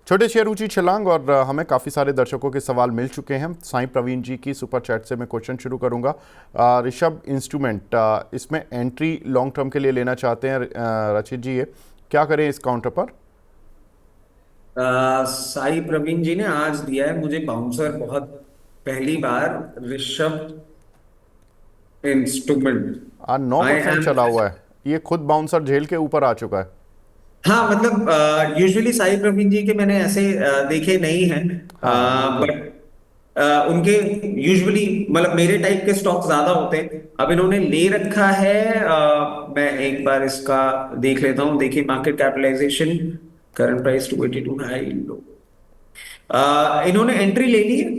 छोटे शेयर ऊंची छलांग। और हमें काफ़ी सारे दर्शकों के सवाल मिल चुके हैं। साईं प्रवीण जी की सुपर चैट से मैं क्वेश्चन शुरू करूंगा। ऋषभ इंस्ट्रूमेंट, इसमें एंट्री लॉन्ग टर्म के लिए लेना चाहते हैं रचित जी, ये क्या करें इस काउंटर पर? साई प्रवीण जी ने आज दिया है मुझे बाउंसर बहुत पहली बार। ऋषभ इंस्ट्रूमेंट। आई 9% एम। चला हुआ है, ये खुद बाउंसर झेल के ऊपर आ चुका है। हाँ मतलब यूजुअली साई प्रवीण जी के मैंने ऐसे देखे नहीं हैं। हाँ हाँ बिल्कुल। बट उनके यूजुअली मतलब मेरे टाइप के स्टॉक ज्यादा होते हैं। अब इन्होंने ले रखा है। मैं एक बार इसका देख लेता हूँ। देखिए market capitalization, current price 282 high low. इन्होंने एंट्री ले ली है।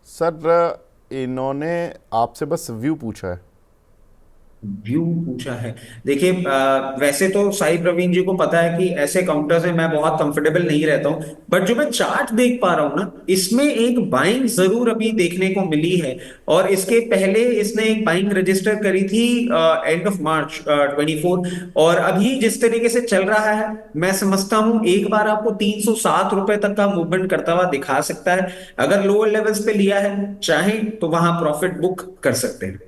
सर इन्होंने आपसे बस व्यू पूछा है। व्यू पूछा है। देखिए वैसे तो साई प्रवीण जी को पता है कि ऐसे काउंटर से मैं बहुत कंफर्टेबल नहीं रहता हूं। बट जो मैं चार्ट देख पा रहा हूं ना, इसमें एक बाइंग जरूर अभी देखने को मिली है। और इसके पहले इसने एक बाइंग रजिस्टर करी थी एंड ऑफ मार्च 24। और अभी जिस तरीके से चल रहा है, मैं समझता हूं एक बार आपको 307 रुपए तक का मूवमेंट करता हुआ दिखा सकता है। अगर लोअर लेवल्स पे लिया है चाहे तो वहां प्रॉफिट बुक कर सकते हैं।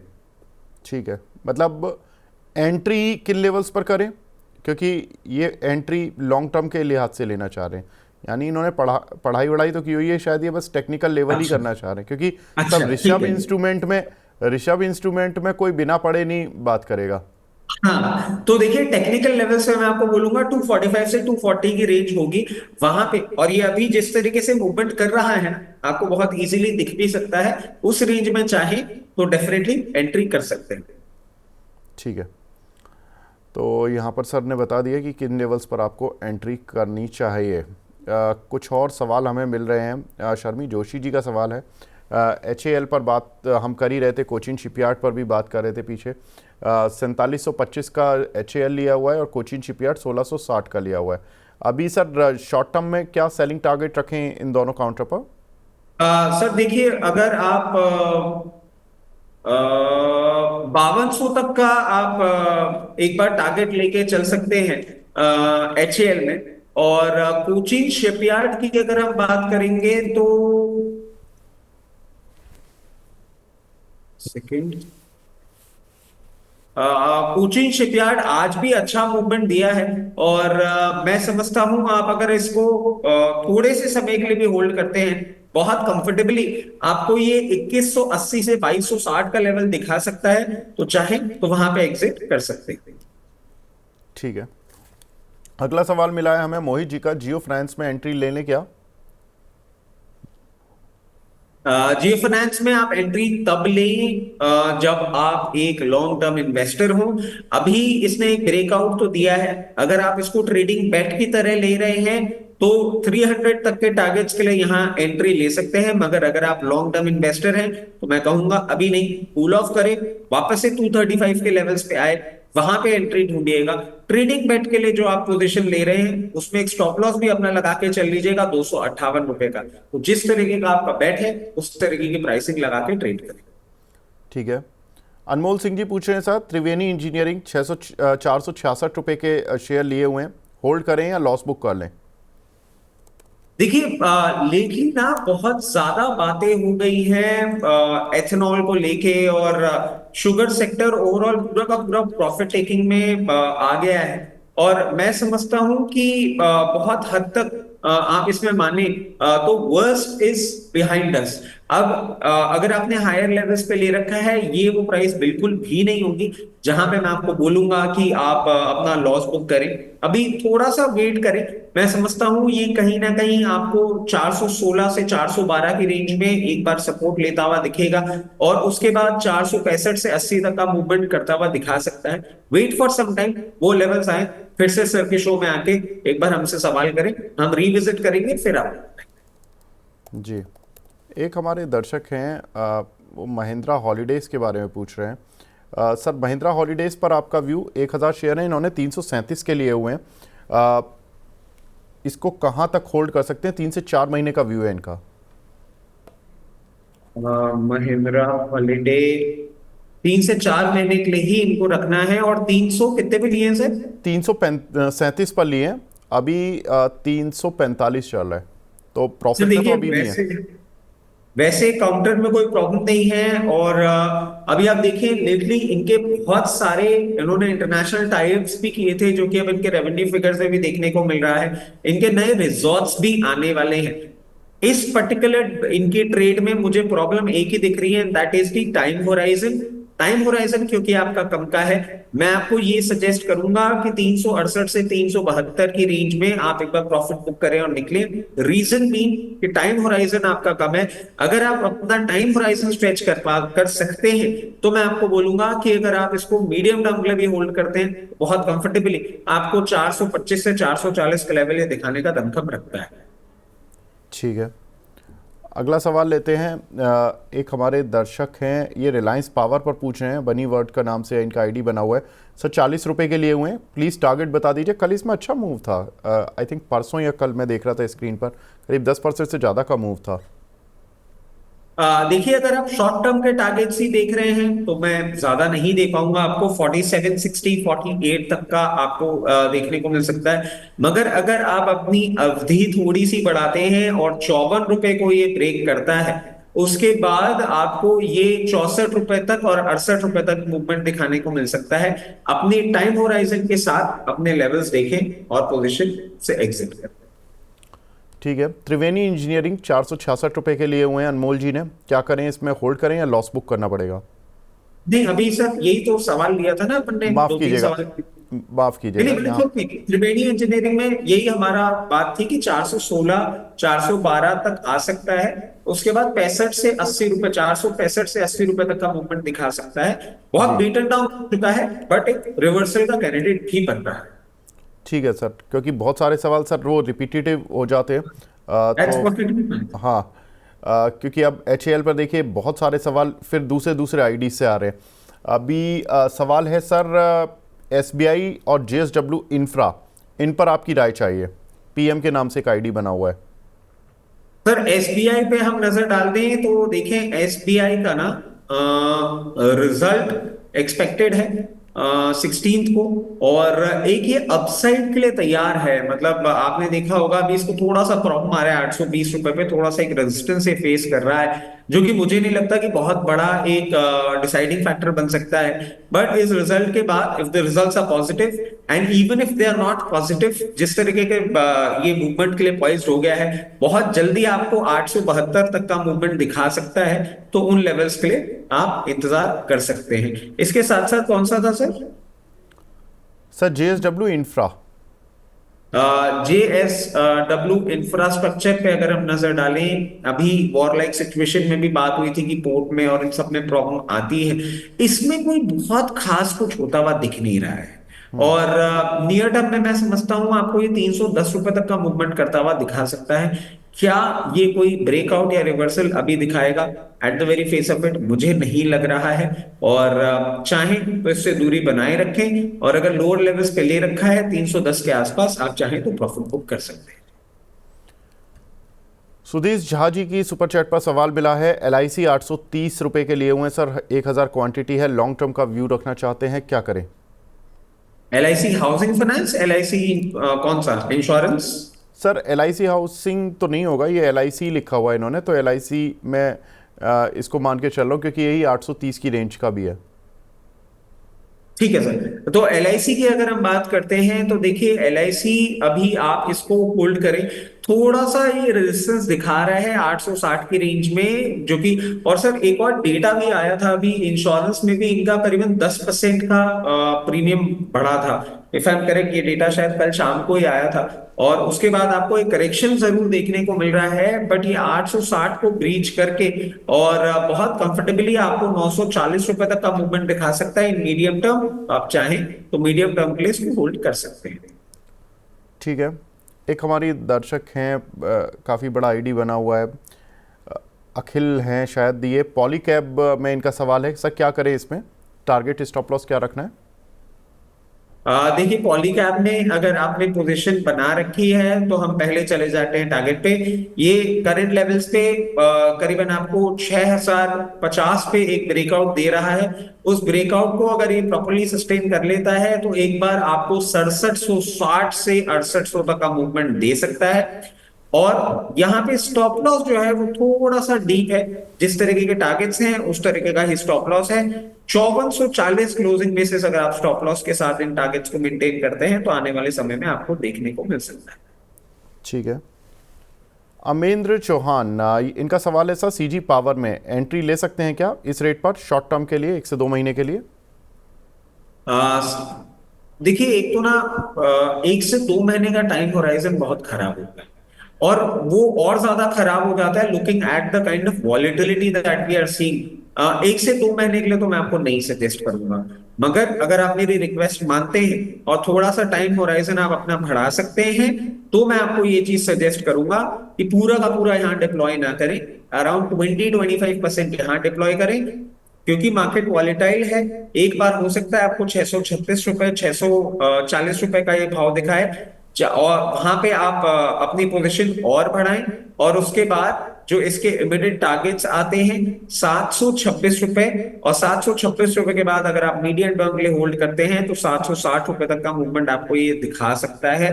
ठीक है, मतलब एंट्री किन लेवल्स पर करें? क्योंकि ये एंट्री लॉन्ग टर्म के लिहाज से लेना चाह रहे हैं। यानी इन्होंने पढ़ाई वढ़ाई तो की हुई है, शायद ये बस टेक्निकल लेवल ही अच्छा। करना चाह रहे हैं। क्योंकि अच्छा सब ठीक है। ऋषभ इंस्ट्रूमेंट में कोई बिना पढ़े नहीं बात करेगा। हाँ तो देखिए टेक्निकल लेवल से मैं आपको बोलूंगा 245 से 240 की रेंज होगी वहां पे। और ये अभी जिस तरीके से मूवमेंट कर रहा है आपको बहुत इजीली दिख भी सकता है। उस रेंज में चाहे तो डेफिनेटली एंट्री कर सकते हैं। ठीक है, तो यहाँ पर सर ने बता दिया कि किन लेवल्स पर आपको एंट्री करनी चाहिए। कुछ और सवाल हमें मिल रहे हैं। शर्मी जोशी जी का सवाल है, HAL पर बात हम कर ही रहे थे, कोचिन शिपयार्ड पर भी बात कर रहे थे पीछे। 4725 का HAL लिया हुआ है और कोचिन शिपयार्ड 1660 का लिया हुआ है। अभी सर शॉर्ट टर्म में क्या सेलिंग टारगेट रखें इन दोनों काउंटर पर? सर देखिए अगर आप 5200 तक का आप एक बार टारगेट लेके चल सकते हैं HAL में। और कोचीन शिपयार्ड की अगर हम बात करेंगे तो सेकंड, कोचीन शिपयार्ड आज भी अच्छा मूवमेंट दिया है। और मैं समझता हूं आप अगर इसको थोड़े से समय के लिए भी होल्ड करते हैं बहुत कंफर्टेबली, आपको ये 2180 से 2260 का लेवल दिखा सकता है। तो चाहे तो वहां पे एग्जिट कर सकते हैं। ठीक है, अगला सवाल मिला है हमें मोहित जी का, जियो फ्रांस में एंट्री लेने क्या? जियो फाइनेंस में आप एंट्री तब लें जब आप एक लॉन्ग टर्म इन्वेस्टर हो। अभी इसने एक ब्रेकआउट तो दिया है। अगर आप इसको ट्रेडिंग बेट की तरह ले रहे हैं तो 300 तक के टारगेट्स के लिए यहाँ एंट्री ले सकते हैं। मगर अगर आप लॉन्ग टर्म इन्वेस्टर हैं तो मैं कहूंगा अभी नहीं, कूल ऑफ करें, वापस से 235 के लेवल्स पे आए, वहां पे एंट्री ढूंढिएगा। ट्रेडिंग बेट के लिए जो आप पोजीशन ले रहे हैं उसमें एक स्टॉप लॉस भी अपना लगा के चल लीजिएगा 258 रुपए का। तो जिस तरीके का आपका बेट है उस तरीके की प्राइसिंग लगा के ट्रेड करें। ठीक है, अनमोल सिंह जी पूछ रहे हैं सर, त्रिवेणी इंजीनियरिंग 466 रुपये के शेयर लिए हुए हैं, होल्ड करें या लॉस बुक कर लें? देखिए लेकिन ना बहुत ज्यादा बातें हो गई हैं एथेनॉल को लेके। और शुगर सेक्टर ओवरऑल पूरा का पूरा प्रॉफिट टेकिंग में आ गया है। और मैं समझता हूं कि बहुत हद तक आप इसमें माने तो वर्स्ट इज बिहाइंड अस। अब अगर आपने हायर लेवल्स पे ले रखा है ये वो प्राइस बिल्कुल भी नहीं होगी जहां पे मैं आपको बोलूंगा कि आप अपना लॉस बुक करें। अभी थोड़ा सा वेट करें। मैं समझता हूं ये कहीं ना कहीं आपको 416 से 412 की रेंज में एक बार सपोर्ट लेता हुआ दिखेगा। और उसके बाद 465 से 80 तक का मूवमेंट करता हुआ दिखा सकता है। वेट फॉर सम टाइम, वो लेवल्स आए फिर से सर के शो में आके एक बार हमसे सवाल करें, हम रिविजिट करेंगे फिर आप। जी, एक हमारे दर्शक हैं, वो महिंद्रा हॉलीडेज़ के बारे में पूछ रहे हैं। सर महिंद्रा हॉलीडेज़ पर आपका व्यू, 1000 शेयर है, इन्होंने 337 के लिए हुए हैं। अ, इसको कहाँ तक होल्ड कर सकते हैं? 3 से 4 महीने का व्यू है इनका। महिंद्रा हॉलीडे 3 से 4 महीने के लिए ही इनको रखना है। और 300 कितने पे लिए हैं सर? 337 पर लिए हैं अभी 345 चल रहा है, तो तो प्रॉफिट में तो देखिए, अभी भी है। वैसे वैसे काउंटर में कोई प्रॉब्लम नहीं है। और अभी आप देखिए, लेटली इनके बहुत सारे इन्होंने इंटरनेशनल टाइप्स भी किए थे, जो कि अब इनके रेवेन्यू फिगर्स में भी देखने को मिल रहा है। इनके नए रिजॉर्ट्स भी आने वाले हैं। इस पर्टिकुलर इनके ट्रेड में मुझे प्रॉब्लम एक ही दिख रही है, that is the time horizon. Time horizon क्योंकि आपका कम का है, मैं आपको ये सजेस्ट करूंगा कि 368 से 372 की रेंज में आप एक बार प्रॉफिट बुक करें और निकले। रीजन बीइंग कि टाइम होराइजन आपका कम है। अगर आप अपना टाइम होराइजन स्ट्रेच कर सकते हैं, तो मैं आपको बोलूंगा कि अगर आप इसको मीडियम टर्म के लिए भी होल्ड करते हैं, तो बहुत कंफर्टेबली आपको 425 से 440 का लेवल ये दिखाने का दमखम रखता है। ठीक है, अगला सवाल लेते हैं। एक हमारे दर्शक हैं, ये रिलायंस पावर पर पूछ रहे हैं, बनी वर्ड का नाम से इनका आईडी बना हुआ है। सर 40 रुपये के लिए हुए हैं, प्लीज़ टारगेट बता दीजिए। कल इसमें अच्छा मूव था, आई थिंक परसों या कल मैं देख रहा था स्क्रीन पर, करीब 10% से ज़्यादा का मूव था। देखिए, अगर आप शॉर्ट टर्म के टारगेट्स ही देख रहे हैं तो मैं ज्यादा नहीं दे पाऊंगा आपको। 4760 48 तक का आपको देखने को मिल सकता है। मगर अगर आप अपनी अवधि थोड़ी सी बढ़ाते हैं और 54 रुपए को ये ब्रेक करता है, उसके बाद आपको ये 64 रुपए तक और 68 रुपए तक मूवमेंट दिखाने को मिल सकता है। अपनी टाइम होराइजन के साथ अपने लेवल्स देखें और पोजिशन से एग्जिट करें। ठीक है, त्रिवेणी इंजीनियरिंग 466 रुपये के लिए हुए हैं अनमोल जी ने, क्या करें इसमें, होल्ड करें या लॉस बुक करना पड़ेगा? नहीं, अभी सर यही तो सवाल लिया था ना अपन ने, माफ़ दो तीन कीजिएगा, सवाल। माफ़ नहीं कीजिएगा नहीं, यहाँ। बिल्कुल नहीं। त्रिवेणी इंजीनियरिंग में यही हमारा बात थी कि 416 412 तक आ सकता है। उसके बाद 65 से 80 रुपए, 465 से 80 रुपए तक का मूवमेंट दिखा सकता है। बहुत जी बीटन डाउन हो चुका है, बट एक रिवर्सल का कैंडिडेट भी बन रहा है। ठीक है सर, क्योंकि बहुत सारे सवाल सर वो रिपीटेटिव हो जाते हैं, दैट्स तो व्हाट। हाँ, क्योंकि अब एच पर देखिए बहुत सारे सवाल फिर दूसरे दूसरे आईडी से आ रहे हैं। अभी सवाल है सर, एसबीआई और जेएसडब्ल्यू इंफ्रा, इन पर आपकी राय चाहिए। पीएम के नाम से एक आईडी बना हुआ है। सर एसबीआई पे हम नजर डाल दें तो देखें, एसबीआई का ना रिजल्ट एक्सपेक्टेड है 16 को। और एक ये अपसाइड के लिए तैयार है। मतलब आपने देखा होगा, अभी इसको थोड़ा सा प्रॉब्लम आ रहा है 820 रुपए पे, थोड़ा सा एक रेजिस्टेंस से फेस कर रहा है, जो कि मुझे नहीं लगता कि बहुत बड़ा एक डिसाइडिंग फैक्टर बन सकता है। बट इस रिजल्ट के बाद, if the results are positive and even if they are not positive, जिस तरीके के ये मूवमेंट के लिए पॉइज्ड हो गया है, बहुत जल्दी आपको 872 तक का मूवमेंट दिखा सकता है। तो उन लेवल्स के लिए आप इंतजार कर सकते हैं। इसके साथ साथ कौन सा था sir? Sir JSW infra. JSW infrastructure पे अगर हम नजर डालें, अभी वॉर लाइक सिचुएशन में भी बात हुई थी कि पोर्ट में और इन सब में प्रॉब्लम आती है। इसमें कोई बहुत खास कुछ होता हुआ दिख नहीं रहा है। और नियर टर्म में मैं समझता हूं आपको ये 310 रुपए तक का मूवमेंट करता हुआ दिखा सकता है। क्या ये कोई ब्रेकआउट या रिवर्सल अभी दिखाएगा? At the very face of it मुझे नहीं लग रहा है। और चाहें तो इससे दूरी बनाए रखें, और अगर लोअर लेवल्स पे ले रखा है 310 के आसपास, आप चाहें तो प्रॉफिट बुक कर सकते हैं। सुधीश झा जी की सुपर चैट पर सवाल मिला है, एलआईसी 830 रुपये के लिए हुए हैं सर, 1000 क्वांटिटी है, लॉन्ग टर्म का व्यू रखना चाहते हैं, क्या करें? एलआईसी हाउसिंग फाइनेंस, एलआईसी कौन सा इंश्योरेंस? सर एलआईसी हाउसिंग तो नहीं होगा, ये एलआईसी लिखा हुआ है इन्होंने, तो एलआईसी में इसको मान के चल रहा हूँ, क्योंकि यही 830 की रेंज का भी है। ठीक है सर। तो एलआईसी की अगर हम बात करते हैं तो देखिए, एलआईसी अभी आप इसको होल्ड करें। थोड़ा सा ये रेजिस्टेंस दिखा रहा है 860 की रेंज में, जो कि, और सर एक और डेटा भी आया था अभी, इंश्योरेंस में भी इनका करीबन 10% का प्रीमियम बढ़ा था। इफ आई एम करेक्ट, ये डेटा शायद कल शाम को ही आया था। और उसके बाद आपको एक करेक्शन जरूर देखने को मिल रहा है, बट ये 860 को ब्रीच करके और बहुत कंफर्टेबली आपको 940 रुपए तक का मूवमेंट दिखा सकता है इन मीडियम टर्म। आप चाहें तो मीडियम टर्म के लिए इसको होल्ड कर सकते हैं। ठीक है, एक हमारी दर्शक हैं, काफ़ी बड़ा आईडी बना हुआ है, अखिल हैं शायद, ये पॉलीकैब में इनका सवाल है, सर क्या करें इसमें, टारगेट स्टॉप लॉस क्या रखना है? देखिए पॉलीकैब में अगर आपने पोजीशन बना रखी है तो हम पहले चले जाते हैं टारगेट पे। ये करंट लेवल्स पे करीबन आपको 6050 पे एक ब्रेकआउट दे रहा है। उस ब्रेकआउट को अगर ये प्रॉपर्ली सस्टेन कर लेता है तो एक बार आपको 6760 से 6800 तक का मूवमेंट दे सकता है। और यहाँ पे स्टॉप लॉस जो है वो थोड़ा सा डीप है। जिस तरीके के टारगेट्स हैं उस तरीके का ही स्टॉप लॉस है। 5440 क्लोजिंग बेसिस अगर आप स्टॉप लॉस के साथ इन टारगेट्स को मेंटेन करते हैं तो आने वाले समय में आपको देखने को मिल सकता है। ठीक है। अमेंद्र चौहान, इनका सवाल है सर, सीजी पावर में एंट्री ले सकते हैं क्या इस रेट पर शॉर्ट टर्म के लिए, 1 से 2 महीने के लिए? देखिए एक तो ना 1 से 2 महीने का टाइम होराइजन बहुत खराब होता है। और वो और ज्यादा खराब हो जाता है looking at the kind of volatility that we are seeing. 1 से 2 महीने के लिए तो मैं आपको नहीं सजेस्ट करूंगा। मगर अगर आप मेरी रिक्वेस्ट मानते हैं और थोड़ा सा टाइम होराइजन आप अपना बढ़ा सकते हैं तो मैं आपको ये चीज सजेस्ट करूंगा कि पूरा का पूरा यहाँ डिप्लॉय ना करें। अराउंड 20-25% यहाँ डिप्लॉय करें क्योंकि मार्केट वॉलेटाइल है। एक बार हो सकता है आपको 636 रुपए 640 रुपए का ये भाव दिखाए और वहां पे आप अपनी पोजीशन और बढ़ाएं। और उसके बाद जो इसके इमीडिएट टारगेट्स आते हैं 726 रुपए, और 726 रुपए के बाद अगर आप मीडियम टर्म के लिए होल्ड करते हैं तो 760 रुपए तक का मूवमेंट आपको ये दिखा सकता है।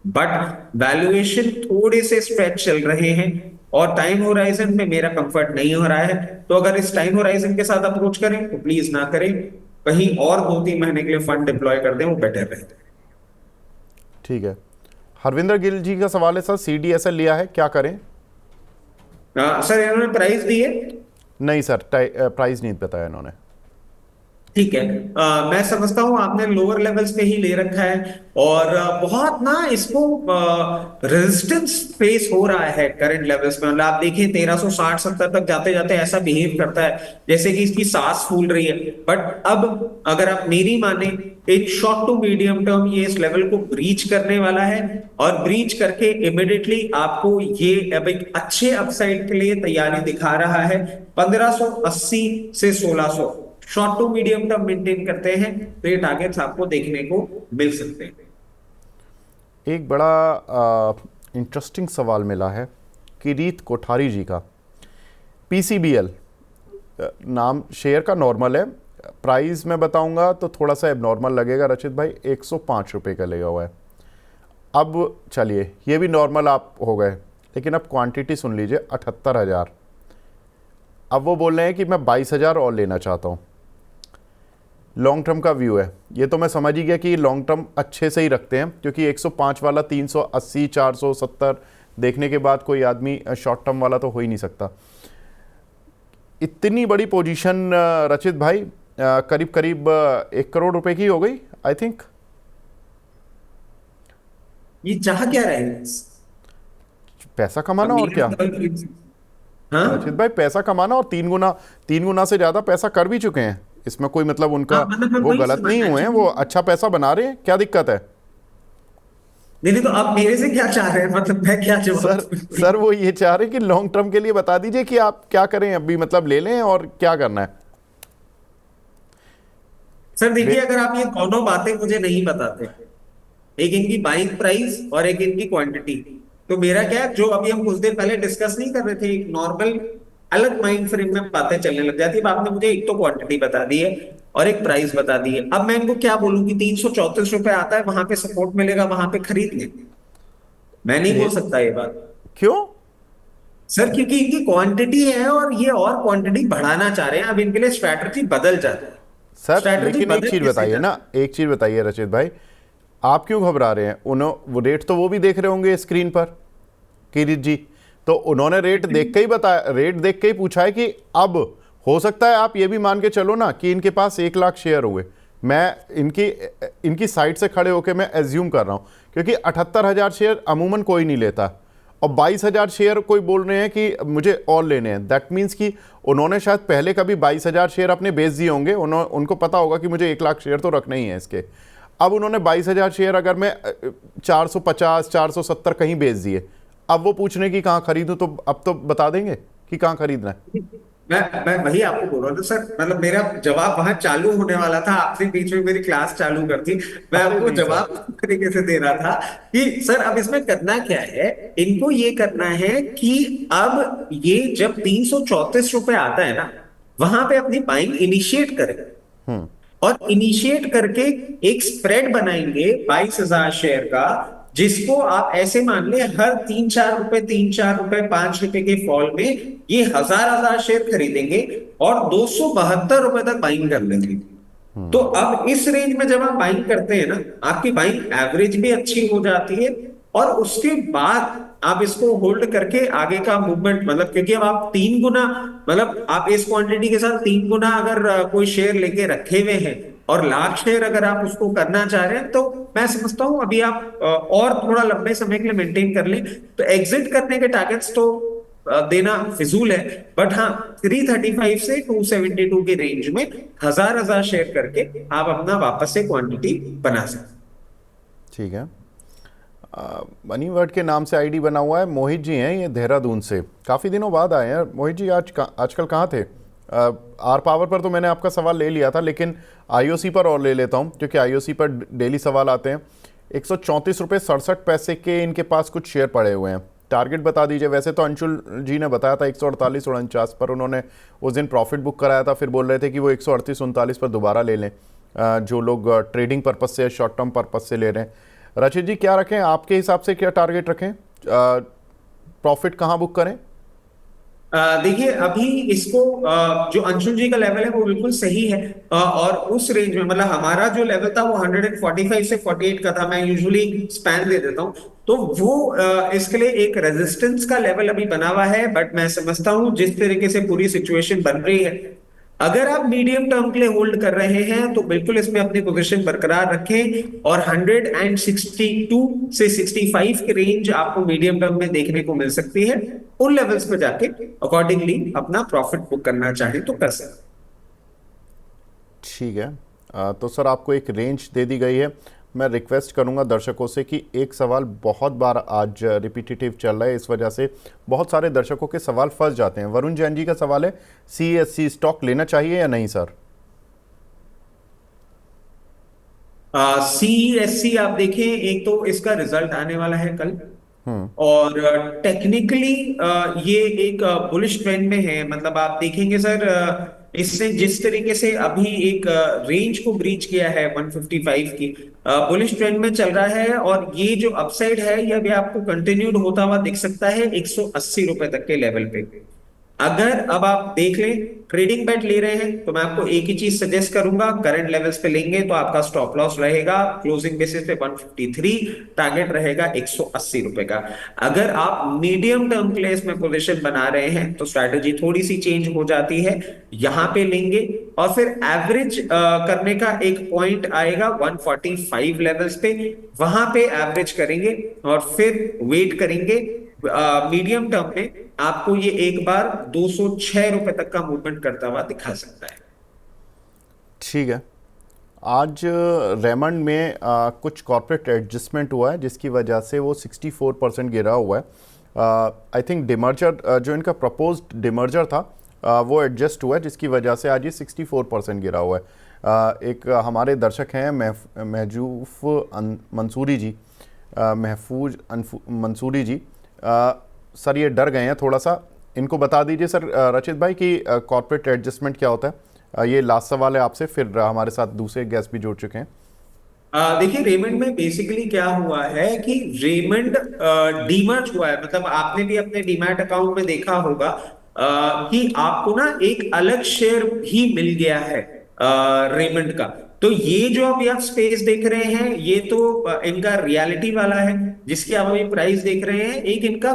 बट वैल्यूएशन थोड़े से स्ट्रेच चल रहे हैं और टाइम होराइजन में मेरा कंफर्ट नहीं हो रहा है। तो अगर इस टाइम होराइजन के साथ अप्रोच करें तो प्लीज ना करें, कहीं और 2-3 महीने के लिए फंड डिप्लॉय कर दें, वो बेटर रहता है। ठीक है। हरविंदर गिल जी का सवाल है सर, CDSL लिया है, क्या करें? सर इन्होंने प्राइस दी है? नहीं सर, प्राइस नहीं बताया इन्होंने। ठीक है। मैं समझता हूं आपने लोअर लेवल्स पे ही ले रखा है और बहुत ना इसको रेजिस्टेंस फेस हो रहा है करंट लेवल्स में। मतलब आप देखिए 1360-70 तक जाते जाते ऐसा बिहेव करता है जैसे कि इसकी सांस फूल रही है। बट अब अगर आप मेरी माने एक शॉर्ट टू मीडियम टर्म ये इस लेवल को ब्रीच करने वाला है और ब्रीच करके इमिडिएटली आपको ये अब एक अच्छे अपसाइड के लिए तैयारी दिखा रहा है। 1580 से 1600 short to medium term maintain करते हैं तो ये टारगेट्स आपको देखने को मिल सकते हैं। एक बड़ा इंटरेस्टिंग सवाल मिला है किरीत कोठारी जी का। PCBL नाम शेयर का नॉर्मल है, प्राइस मैं बताऊंगा तो थोड़ा सा एबनॉर्मल लगेगा रचित भाई, 105 रुपये का लगा हुआ है। अब चलिए ये भी नॉर्मल आप हो गए, लेकिन अब क्वांटिटी सुन लीजिए, 78,000। अब वो बोल रहे हैं कि मैं 22,000 और लेना चाहता हूँ। लॉन्ग टर्म का व्यू है ये, तो मैं समझ ही गया कि लॉन्ग टर्म अच्छे से ही रखते हैं, क्योंकि 105 वाला 380 470 देखने के बाद कोई आदमी शॉर्ट टर्म वाला तो हो ही नहीं सकता। इतनी बड़ी पोजीशन रचित भाई, करीब करीब 1 करोड़ रुपए की हो गई आई थिंक। ये चाह क्या रहे हैं? पैसा कमाना और क्या रचित हाँ भाई, पैसा कमाना, और 3 गुना से ज्यादा पैसा कर भी चुके हैं। इसमें कोई मतलब उनका हाँ, मतलब मैं वो वही गलत नहीं समझना हुए हैं, वो अच्छा पैसा बना रहे हैं, क्या दिक्कत है? नहीं तो आप मेरे से क्या चाह रहे हैं, मतलब मैं क्या जवाब सर दूं? सर वो ये चाह रहे हैं कि लॉन्ग टर्म के लिए बता दीजिए कि आप क्या करें अभी, मतलब ले लें और क्या करना है। सर देखिए अगर आप ये दोनों बातें मुझे नहीं बताते, एक इनकी बाइंग प्राइस और एक इनकी क्वांटिटी, तो मेरा क्या है, जो अभी हम कुछ देर पहले डिस्कस नहीं कर रहे थे, एक नॉर्मल अलग माइंड फ्रेम में बातें चलने लग जाती है। अब आपने मुझे एक तो क्वांटिटी बता दी है और एक प्राइस बता दी है। अब मैं इनको क्या बोलूं कि 334 रुपए आता है, वहां पे सपोर्ट मिलेगा, वहां पे खरीद ले। मैं नहीं ले बोल सकता ये बात। क्यों? सर क्योंकि इनकी क्वांटिटी है और ये और क्वांटिटी बढ़ाना चाह रहे हैं, अब इनके लिए स्ट्रैटेजी बदल जाती है। सर स्ट्रैटेजी लेकिन एक बदल चीज़ कैसे बताइए ना, जाती एक चीज़ बताइए रचित भाई, आप क्यों घबरा रहे हैं? वो रेट तो वो भी देख रहे होंगे स्क्रीन पर, किरीट जी, तो उन्होंने रेट है? देख के ही बताया, रेट देख के ही पूछा है कि अब हो सकता है आप ये भी मान के चलो ना कि इनके पास 1 लाख शेयर हुए। मैं इनकी साइड से खड़े होकर मैं एज्यूम कर रहा हूँ, क्योंकि 78,000 शेयर अमूमन कोई नहीं लेता, और 22,000 शेयर कोई बोल रहे हैं कि मुझे और लेने हैं। दैट मीन्स कि उन्होंने शायद पहले कभी 22,000 शेयर अपने बेच दिए होंगे, उनको पता होगा कि मुझे 1 लाख शेयर तो रखने ही है इसके। अब उन्होंने 22,000 शेयर अगर मैं 450 470 कहीं बेच दिए, अब वो पूछने की कहाँ खरीदूं, तो अब तो बता देंगे कि कहाँ खरीदना है। मैं वही आपको बोल रहा था सर, मतलब मेरा जवाब वहां चालू होने वाला था, आपसे बीच में मेरी क्लास चालू कर दी। मैं अरे आपको नहीं सर। जवाब इस तरीके से दे रहा था कि सर अब इसमें करना क्या है। इनको ये करना है कि अब ये जब 334 रुपए आता है ना, वहां पे अपनी बाइंग इनिशिएट करें, हम्म। और इनिशिएट करके एक स्प्रेड बनाएंगे 22,000 शेयर का, जिसको आप ऐसे मान ले हर 3-4 रुपए, 3-4 रुपए, 5 रुपए के फॉल में ये हजार हजार शेयर खरीदेंगे और 272 रुपए तक बाइंग कर लेंगे। तो हम्म। अब इस रेंज में जब आप बाइंग करते हैं ना, आपकी बाइंग एवरेज भी अच्छी हो जाती है, और उसके बाद आप इसको होल्ड करके आगे का मूवमेंट, मतलब क्योंकि अब आप 3 गुना, मतलब आप इस क्वांटिटी के साथ 3 गुना अगर कोई शेयर लेके रखे हुए हैं, और लाख शेयर अगर आप उसको करना चाह रहे हैं, तो मैं समझता हूं अभी आप और थोड़ा लंबे समय के लिए मेंटेन कर लें। तो एग्जिट करने के टारगेट्स तो देना फिजूल है, बट हाँ 335 से 272 की रेंज में हजार हजार शेयर करके आप अपना वापस से क्वांटिटी बना सकते हैं। ठीक है। मनी वर्ड के नाम से आईडी बना हुआ है, मोहित जी हैं ये देहरादून से, काफ़ी दिनों बाद आए हैं मोहित जी। आजकल कहाँ थे? आर पावर पर तो मैंने आपका सवाल ले लिया था, लेकिन आईओसी पर और ले लेता हूँ, क्योंकि आईओसी पर डेली सवाल आते हैं। 134 रुपये 67 पैसे के इनके पास कुछ शेयर पड़े हुए हैं। टारगेट बता दीजिए। वैसे तो अंशुल जी ने बताया था 148-149 पर, उन्होंने उस दिन प्रॉफिट बुक कराया था, फिर बोल रहे थे कि वो 138-139 पर दोबारा ले लें, जो लोग ट्रेडिंग पर्पज से, शॉर्ट टर्म पर्पज से ले रहे हैं। रचित जी क्या रखें आपके हिसाब से, क्या टारगेट रखें? प्रॉफिट कहाँ बुक करें? देखिए अभी इसको जो अंशुल जी का लेवल है वो बिल्कुल सही है, और उस रेंज में मतलब हमारा जो लेवल था वो 145 से 48 का था। मैं यूजुअली स्पैन दे देता हूं, तो वो इसके लिए एक रेजिस्टेंस का लेवल अभी बना हुआ है। बट मैं समझता हूं जिस तरीके से पूरी सिचुएशन बन रही है, अगर आप मीडियम टर्म के लिए होल्ड कर रहे हैं तो बिल्कुल इसमें अपनी पोजीशन बरकरार रखें, और 162 से 65 की रेंज आपको मीडियम टर्म में देखने को मिल सकती है। उन लेवल्स पे जाके अकॉर्डिंगली अपना प्रॉफिट बुक करना चाहे तो कर सकते हैं। ठीक है। तो सर आपको एक रेंज दे दी गई है। मैं रिक्वेस्ट करूंगा दर्शकों से कि एक सवाल बहुत बार आज रिपीटेटिव चल रहा है, इस वजह से बहुत सारे दर्शकों के सवाल फंस जाते हैं। वरुण जैन जी का सवाल है, CESC स्टॉक लेना चाहिए या नहीं सर? CESC आप देखिए, एक तो इसका रिजल्ट आने वाला है कल, हम्म। और टेक्निकली ये एक बुलिश ट्रेंड में है। मतलब आप देखेंगे सर, इसने जिस तरीके से अभी एक रेंज को ब्रीच किया है 155 की, बुलिश ट्रेंड में चल रहा है, और ये जो अपसाइड है ये भी आपको कंटिन्यूड होता हुआ दिख सकता है 180 रुपए तक के लेवल पे। अगर अब आप देख लें, ट्रेडिंग बेट ले रहे हैं, तो मैं आपको एक ही चीज सजेस्ट करूंगा, करंट लेवल्स पे लेंगे तो आपका स्टॉप लॉस रहेगा क्लोजिंग बेसिस पे 153, टारगेट रहेगा 180 रुपए का। अगर आप मीडियम टर्म के लिए इसमें पोजीशन बना रहे हैं तो स्ट्रैटेजी थोड़ी सी चेंज हो जाती है, यहां पे लेंगे, और फिर एवरेज करने का एक पॉइंट आएगा 145 लेवल्स पे, वहां पे एवरेज करेंगे और फिर वेट करेंगे। मीडियम टर्म में आपको ये एक बार 206 रुपए तक का मूवमेंट करता हुआ दिखा सकता है। ठीक है। आज रेमंड में कुछ कॉर्पोरेट एडजस्टमेंट हुआ है, जिसकी वजह से वो 64% गिरा हुआ है। आई थिंक डिमर्जर, जो इनका प्रपोज्ड डिमर्जर था, वो एडजस्ट हुआ है, जिसकी वजह से आज ये 64% गिरा हुआ है। एक हमारे दर्शक हैं महजूफ मंसूरी जी, महफूज मंसूरी जी। सर ये डर गए हैं थोड़ा सा, इनको बता दीजिए सर रचित भाई कि कॉर्पोरेट एडजस्टमेंट क्या होता है। ये लास्ट सवाल है आपसे, फिर हमारे साथ दूसरे गेस्ट भी जुड़ चुके हैं। देखिए रेमंड में बेसिकली क्या हुआ है कि रेमंड डीमर्ज हुआ है। मतलब आपने भी अपने डीमैट अकाउंट में देखा होगा कि आपको ना एक अलग शेयर भी मिल गया है रेमंड का। तो ये जो अभी आप स्पेस देख रहे हैं, ये तो इनका रियलिटी वाला है जिसकी आप अभी प्राइस देख रहे हैं। एक इनका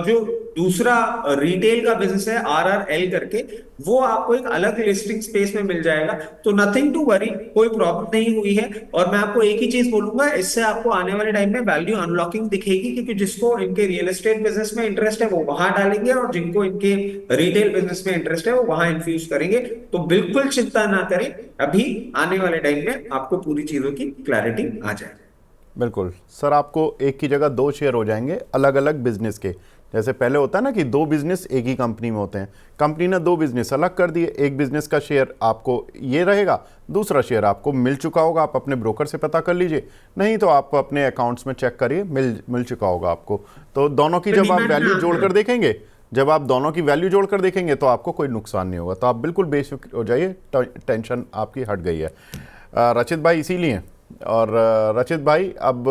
जो दूसरा रिटेल का बिजनेस है RRL करके, वो आपको एक अलग लिस्टिंग स्पेस में मिल जाएगा। तो नथिंग टू वरी, कोई प्रॉब्लम नहीं हुई है। और मैं आपको एक ही चीज बोलूंगा, इससे आपको आने वाले टाइम में वैल्यू अनलॉकिंग दिखेगी, क्योंकि जिसको इनके रियल एस्टेट बिजनेस में इंटरेस्ट है वो वहां डालेंगे, और जिनको इनके रिटेल बिजनेस में इंटरेस्ट है वो वहां इन्फ्यूज करेंगे। तो बिल्कुल चिंता ना करें, अभी आने वाले टाइम में आपको पूरी चीजों की क्लैरिटी आ जाएगी। बिल्कुल सर, आपको एक की जगह 2 शेयर हो जाएंगे अलग अलग बिजनेस के, जैसे पहले होता है ना कि दो बिजनेस एक ही कंपनी में होते हैं, कंपनी ने दो बिजनेस अलग कर दिए, एक बिजनेस का शेयर आपको ये रहेगा, दूसरा शेयर आपको मिल चुका होगा, आप अपने ब्रोकर से पता कर लीजिए, नहीं तो आप अपने अकाउंट्स में चेक करिए, मिल चुका होगा आपको। तो दोनों की जब आप डीमैट में वैल्यू आता जोड़कर है। देखेंगे, जब आप दोनों की वैल्यू जोड़कर देखेंगे तो आपको कोई नुकसान नहीं होगा, तो आप बिल्कुल बेफिक्र हो जाइए, टेंशन आपकी हट गई है। रचित भाई इसीलिए, और रचित भाई अब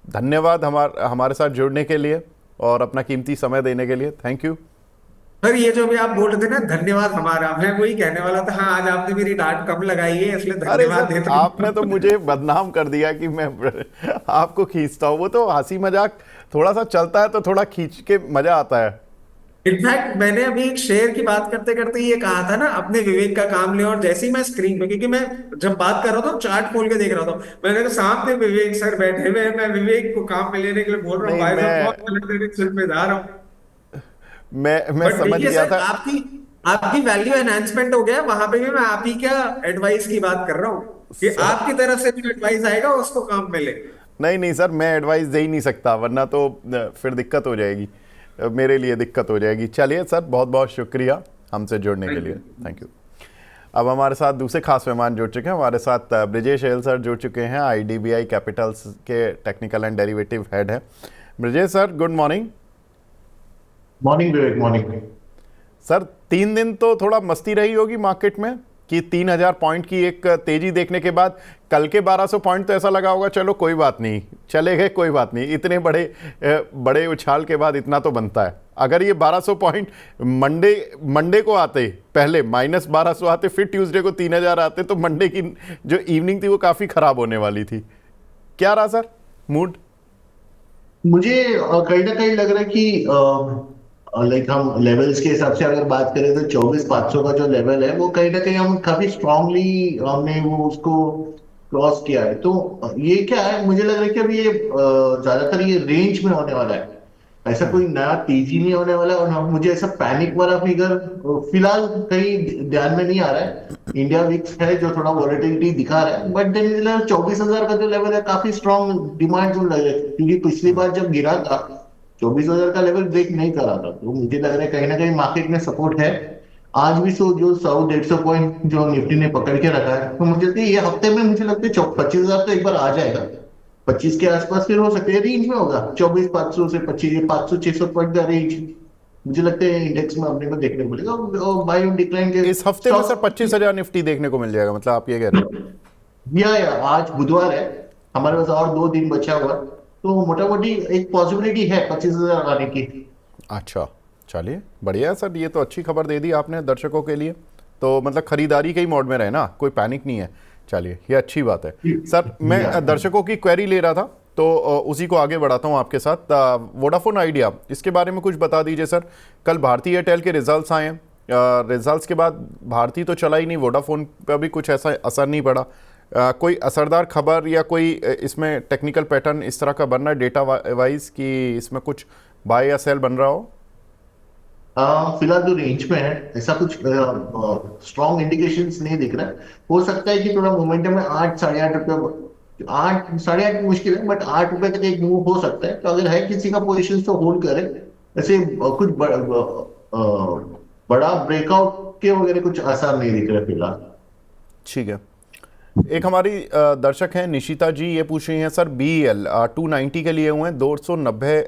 धन्यवाद हमारे साथ जुड़ने के लिए और अपना कीमती समय देने के लिए, थैंक यू। सर ये जो भी आप बोल रहे थे ना, धन्यवाद हमारा, मैं वही कहने वाला था। हाँ, आज आपने मेरी डांट कम लगाई है, इसलिए अरे धन्यवाद सर, देता आपने तो हूँ। मुझे बदनाम कर दिया कि मैं आपको खींचता हूँ, वो तो हंसी मजाक थोड़ा सा चलता है तो थोड़ा खींच के मजा आता है। इनफैक्ट मैंने अभी एक शेयर की बात करते करते ये कहा था ना, अपने विवेक का काम ले, और जैसे ही मैं स्क्रीन पे, क्योंकि मैं जब बात कर रहा था चार्ट खोल के देख रहा था, मैंने कहा सामने विवेक सर बैठे हुए हैं, मैं विवेक को काम पे लेने के लिए बोल रहा हूँ, नहीं, भाई साहब बहुत गलत डायरेक्शन में जा रहा हूँ। मैं बट समझ देखिए गया सर, था। आपकी आपकी वैल्यू एनहांसमेंट हो गया, वहां पे भी मैं आप ही क्या एडवाइस की बात कर रहा हूँ कि सर, आपकी तरफ से जो एडवाइस आएगा उसको काम में ले। नहीं नहीं सर, मैं एडवाइस दे ही नहीं सकता, वरना तो फिर दिक्कत हो जाएगी, मेरे लिए दिक्कत हो जाएगी। चलिए सर, बहुत बहुत शुक्रिया हमसे जुड़ने के थैंक लिए, यू। Thank you. अब हमारे साथ दूसरे खास मेहमान जुड़ चुके हैं, हमारे साथ ब्रिजेश एल सर जुड़ चुके हैं, आईडीबीआई कैपिटल्स के टेक्निकल एंड डेरिवेटिव हेड हैं। Brijesh sir, good morning. Morning Vivek, morning. Sir, 3 दिन तो थोड़ा मस्ती रही होगी मार्केट में कि 3000 पॉइंट की एक तेजी देखने के बाद कल के 1200 पॉइंट तो ऐसा लगा होगा चलो कोई बात नहीं, चले गए कोई बात नहीं, इतने बड़े उछाल के बाद इतना तो बनता है। अगर ये 1200 पॉइंट मंडे को आते, पहले -1200 आते, फिर ट्यूसडे को 3000 आते, तो मंडे की जो इवनिंग थी वो काफ़ी ख़राब होने वाली थी। क्या रहा सर मूड? मुझे कहीं ना कहीं लग रहा है कि लाइक हम लेवल्स के हिसाब से अगर बात करें तो 24,500 का जो लेवल है वो कहीं ना कहीं हम काफी स्ट्रांगली हमने वो उसको क्रॉस किया है। तो ये क्या है, मुझे लग रहा है कि अभी ये ज्यादातर ये रेंज में होने वाला है, ऐसा कोई नया तेजी नहीं होने वाला है। और मुझे ऐसा पैनिक वाला फिगर फिलहाल कहीं ध्यान में नहीं आ रहा है। इंडिया विक्स है जो थोड़ा वॉलेटिलिटी दिखा रहा है, बट देन 24,000 का जो लेवल है काफी स्ट्रांग डिमांड जोन लग रहा है, क्योंकि पिछली बार जब गिरा था 24,000 का लेवल ब्रेक नहीं करा था। तो मुझे लग रहा है कहीं ना कहीं मार्केट में सपोर्ट है। आज भी जो 100-150 पॉइंट जो निफ्टी ने पकड़ के रखा है, तो मुझे लगता है ये हफ्ते में मुझे लगता है 25,000 तो एक बार आ जाएगा। 25 के आसपास फिर हो सकते हैं, रेंज में होगा 24,500 से 25, 500-600 पॉइंट का रेंज मुझे लगता है इंडेक्स में अपने को देखने को मिलेगा। और बाय ऑन डिक्लाइन के इस हफ्ते में सर स्टॉक 25,000 निफ्टी देखने को मिल जाएगा, मतलब आप ये कह रहे हैं? या आज बुधवार है, हमारे पास और 2 दिन बचा हुआ है, तो मोटा मोटी एक पॉसिबिलिटी है 25,000 आने की। अच्छा, चलिए बढ़िया है सर, ये तो अच्छी खबर दे दी आपने दर्शकों के लिए। तो मतलब खरीदारी के ही मोड में रहे ना, कोई पैनिक नहीं है। चलिए, ये अच्छी बात है सर। मैं दर्शकों की क्वेरी ले रहा था, तो उसी को आगे बढ़ाता हूँ आपके साथ। वोडाफोन आइडिया, इसके बारे में कुछ बता दीजिए सर। कल भारती एयरटेल के रिजल्ट्स आए हैं, रिजल्ट्स के बाद भारती तो चला ही नहीं, वोडाफोन पर भी कुछ ऐसा असर नहीं पड़ा। कोई असरदार खबर या कोई इसमें टेक्निकल पैटर्न इस तरह का बन रहा है डेटा वाइज कि इसमें कुछ बाय या सेल बन रहा हो? फिलहाल जो रेंज में है ऐसा कुछ स्ट्रॉन्ग इंडिकेशंस नहीं दिख रहा है। हो सकता है कि थोड़ा मोमेंटम में 8-8.5 रुपये, 8 8.5 मुश्किल है, बट 8 रुपए तक एक मूव हो सकता है। तो अगर है किसी का पोजीशन तो होल्ड करे। ऐसे कुछ बड़ा ब्रेकआउट के वगैरह कुछ आसार नहीं दिख रहे फिलहाल। ठीक है। एक हमारी दर्शक हैं निशिता जी, ये पूछ रही हैं सर, BEL 290 के लिए हुए हैं, 290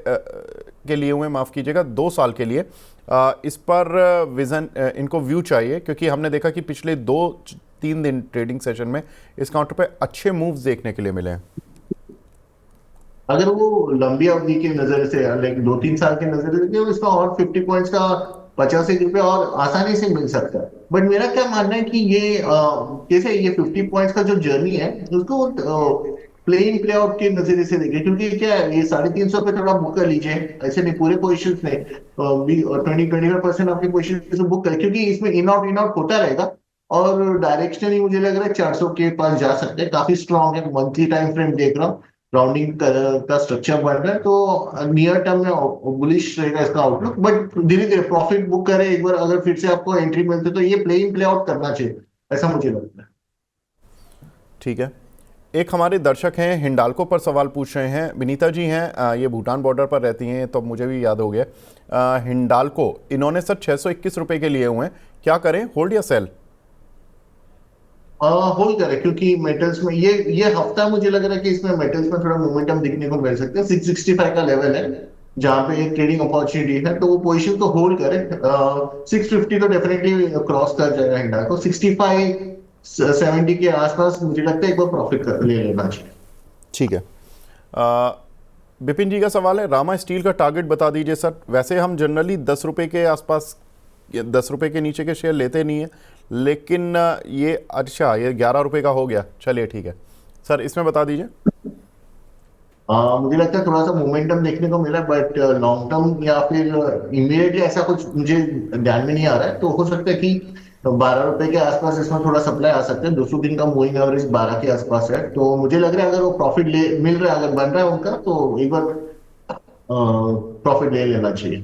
के लिए हुए हैं, माफ़ कीजिएगा, 2 साल के लिए। इस पर विजन, इनको व्यू चाहिए, क्योंकि हमने देखा कि पिछले 2-3 दिन ट्रेडिंग सेशन में इस काउंटर पे अच्छे मूव्स देखने के लिए मिले हैं। अगर वो लंबी अवधि की नजर से, लाइक 2-3 साल की नजर से, तो इसका और 50 पॉइंट्स का 85 रुपये और आसानी से मिल सकता है। बट मेरा क्या मानना है कि ये जैसे ये 50 पॉइंट्स का जो जर्नी है उसको प्ले इन प्ले आउट के नजरिए से देखें, क्योंकि क्या है, ये 350 पे थोड़ा बुक कर लीजिए, ऐसे नहीं पूरे पोजिशन में 20-25% आपकी पोजिशन बुक करें, क्योंकि इसमें इन आउट होता रहेगा। और डायरेक्शनली मुझे लग रहा है 400 के पास जा सकते हैं, काफी स्ट्रॉन्ग है। मंथली टाइम फ्रेम देख रहा हूँ, राउंडिंग का स्ट्रक्चर बन रहा है, तो नियर टर्म में बुलिश रहेगा इसका आउटलुक। बट धीरे धीरे प्रॉफिट बुक करे एक बार, अगर फिर से आपको एंट्री मिलती है तो ये प्ले इन प्ले आउट करना चाहिए, ऐसा मुझे लगता है। ठीक है। एक हमारे दर्शक हैं हिंडाल्को पर सवाल पूछ रहे हैं, विनीता जी हैं, ये भूटान बॉर्डर पर रहती हैं, तो मुझे भी याद हो गया। हिंडाल्को इन्होंने सर 621 रुपए के लिए हुए हैं, क्या करें, होल्ड या सेल? होल्ड करें, क्योंकि मेटल्स में ये हफ्ता मुझे लग रहा है कि इसमें मेटल्स में थोड़ा मोमेंटम दिखने को मिल सकता है। 665 का लेवल है जहां पे एक ट्रेडिंग अपॉर्चुनिटी है, तो वो पोजीशन को होल्ड करें। 650 तो डेफिनेटली क्रॉस कर जाएगा हिंडाल्को। 65-70 के आसपास मुझे लगता है एक बार प्रॉफिट ले लेना चाहिए। ठीक है। विपिन जी का सवाल है, रामा स्टील का टारगेट बता दीजिए सर। वैसे हम जनरली 10 रुपए के आसपास, 10 रुपए के नीचे के शेयर लेते नहीं है, लेकिन ये अच्छा, ये 11 रुपए का हो गया, चलिए ठीक है सर, इसमें बता दीजिए। मुझे लगता है थोड़ा सा मोमेंटम देखने को मिला, बट लॉन्ग टर्म या फिर इमीडिएटली ऐसा कुछ मुझे ध्यान में नहीं आ रहा है। तो हो सकता है कि 12 रुपए के आसपास इसमें थोड़ा सप्लाई आ सकता है। 200 दिन का मूविंग एवरेज 12 के आसपास है, तो मुझे लग रहा है अगर वो प्रॉफिट ले मिल रहा है, अगर बन रहा है उनका, तो एक बार प्रॉफिट ले लेना चाहिए।